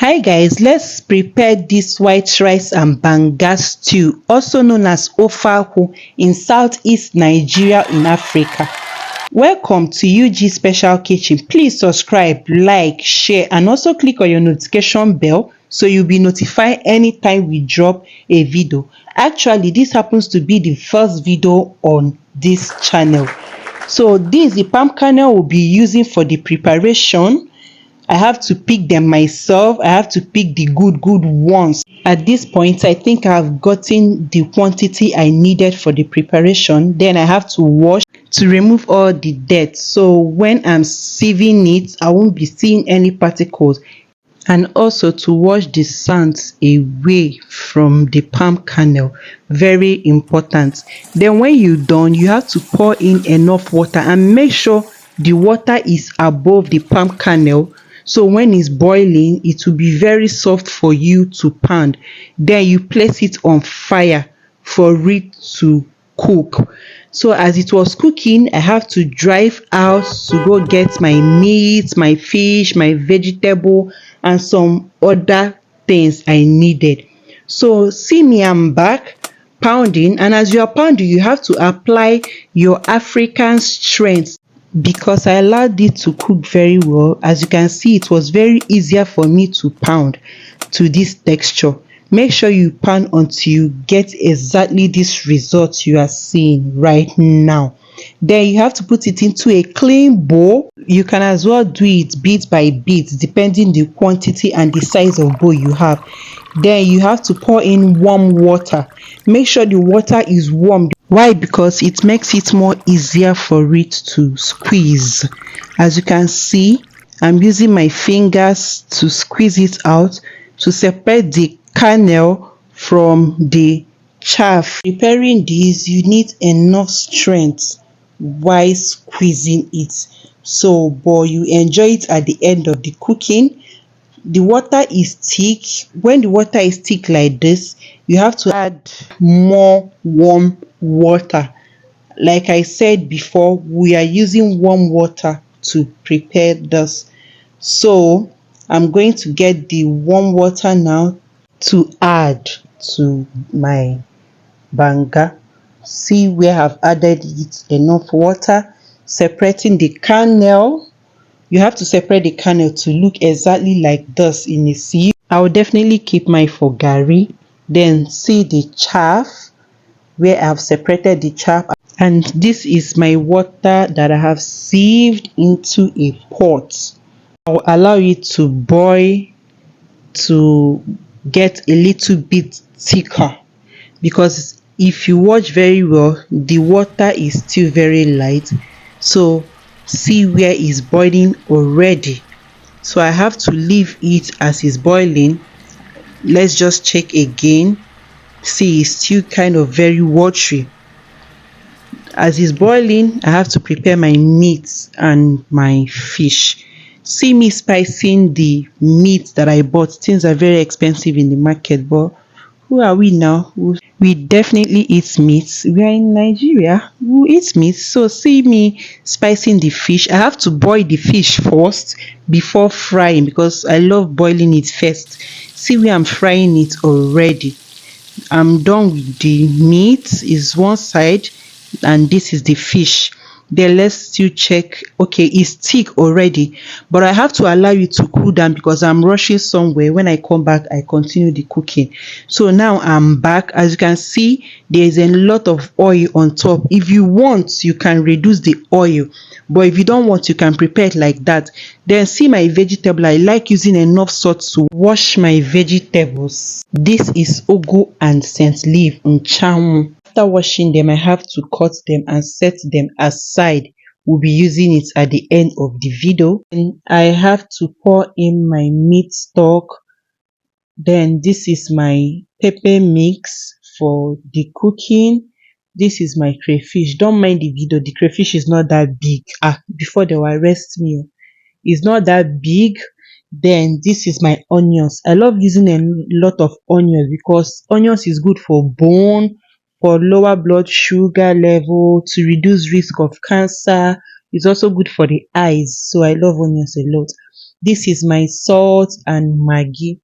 Hi guys, let's prepare this white rice and banga stew, also known as Ofeakwu in Southeast Nigeria in Africa. Welcome to UG Special Kitchen. Please subscribe, like, share and also click on your notification bell so you'll be notified anytime we drop a video. Actually, this happens to be the first video on this channel. So this is the palm kernel we'll be using for the preparation. I have to pick them myself. I have to pick the good ones. At this point, I think I've gotten the quantity I needed for the preparation. Then I have to wash to remove all the dirt. So when I'm sieving it, I won't be seeing any particles. And also to wash the sands away from the palm kernel. Very important. Then when you're done, you have to pour in enough water and make sure the water is above the palm kernel. So when it's boiling, it will be very soft for you to pound. Then you place it on fire for it to cook. So as it was cooking, I have to drive out to go get my meat, my fish, my vegetable and some other things I needed. So see me, I'm back pounding, and as you are pounding, you have to apply your African strength because I allowed it to cook very well. As you can see, it was very easier for me to pound to this texture. Make sure you pound until you get exactly this result you are seeing right now. Then you have to put it into a clean bowl. You can as well do it bit by bit depending the quantity and the size of bowl you have. Then you have to pour in warm water. Make sure the water is warm. Why? Because it makes it more easier for it to squeeze. As you can see, I'm using my fingers to squeeze it out to separate the kernel from the chaff. Preparing this, you need enough strength while squeezing it. So, but you enjoy it at the end of the cooking. The water is thick. When the water is thick like this, you have to add more warm water. Like I said before, we are using warm water to prepare this. So I'm going to get the warm water now to add to my banga. See where I've added it enough water, separating the kernel. You have to separate the kernel to look exactly like this in a sieve. I will definitely keep mine for gari. Then see the chaff where I've separated the chaff, and this is my water that I have sieved into a pot. I'll allow it to boil to get a little bit thicker, because if you watch very well, the water is still very light. So see where it's boiling already. So I have to leave it as it's boiling. Let's just check again. See, it's still kind of very watery. As it's boiling, I have to prepare my meat and my fish. See me spicing the meat that I bought. Things are very expensive in the market, but who are we now? We definitely eat meat. We are in Nigeria. We eat meat. So see me spicing the fish. I have to boil the fish first before frying because I love boiling it first. See where I'm frying it already. I'm done with the meat. Is one side and this is the fish. Then let's still check. Okay, it's thick already, but I have to allow it to cool down because I'm rushing somewhere. When I come back, I continue the cooking. So now I'm back. As you can see, there is a lot of oil on top. If you want, you can reduce the oil, but if you don't want, you can prepare it like that. Then see my vegetable. I like using enough salt to wash my vegetables. This is ugu and scent leaf nchamu. After washing them, I have to cut them and set them aside. We'll be using it at the end of the video. And I have to pour in my meat stock. Then this is my pepper mix for the cooking. This is my crayfish. Don't mind the video. The crayfish is not that big. Before they will arrest me. It's not that big. Then this is my onions. I love using a lot of onions because onions is good for bone, for lower blood sugar level, to reduce risk of cancer. It's also good for the eyes. So I love onions a lot. This is my salt and Maggi.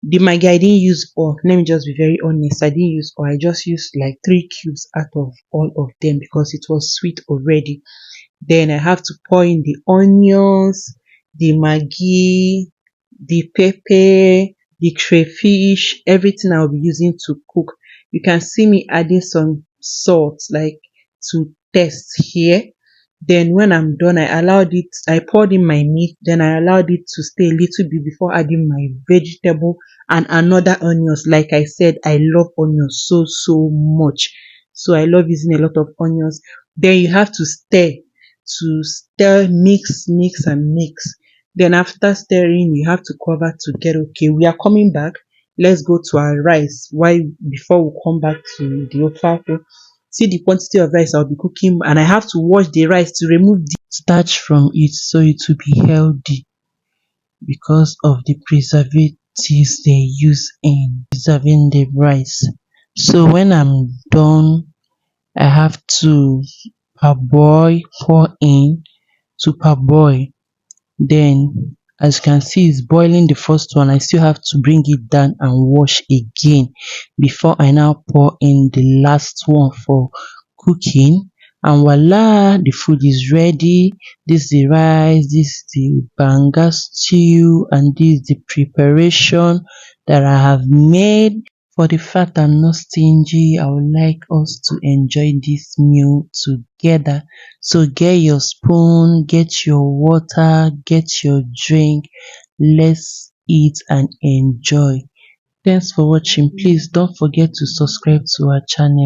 The Maggi I didn't use all. Let me just be very honest. I didn't use all. I just used like 3 cubes out of all of them because it was sweet already. Then I have to pour in the onions, the Maggi, the pepper, the crayfish, everything I'll be using to cook. You can see me adding some salt like to taste here. Then when I'm done, I poured in my meat, then I allowed it to stay a little bit before adding my vegetable and another onions. Like I said, I love onions so much. So I love using a lot of onions. Then you have to stir, mix and mix. Then after stirring, you have to cover to get okay. We are coming back. Let's go to our rice. Why before we come back to the ofako? See the quantity of rice I'll be cooking, and I have to wash the rice to remove the starch from it so it will be healthy because of the preservatives they use in preserving the rice. So when I'm done, I have to parboil, pour in to parboil. Then as you can see it's boiling the first one. I still have to bring it down and wash again before I now pour in the last one for cooking. And voila, the food is ready. This is the rice, this is the banga stew, and this is the preparation that I have made. For the fact I'm not stingy, I would like us to enjoy this meal together. So get your spoon, get your water, get your drink. Let's eat and enjoy. Thanks for watching. Please don't forget to subscribe to our channel.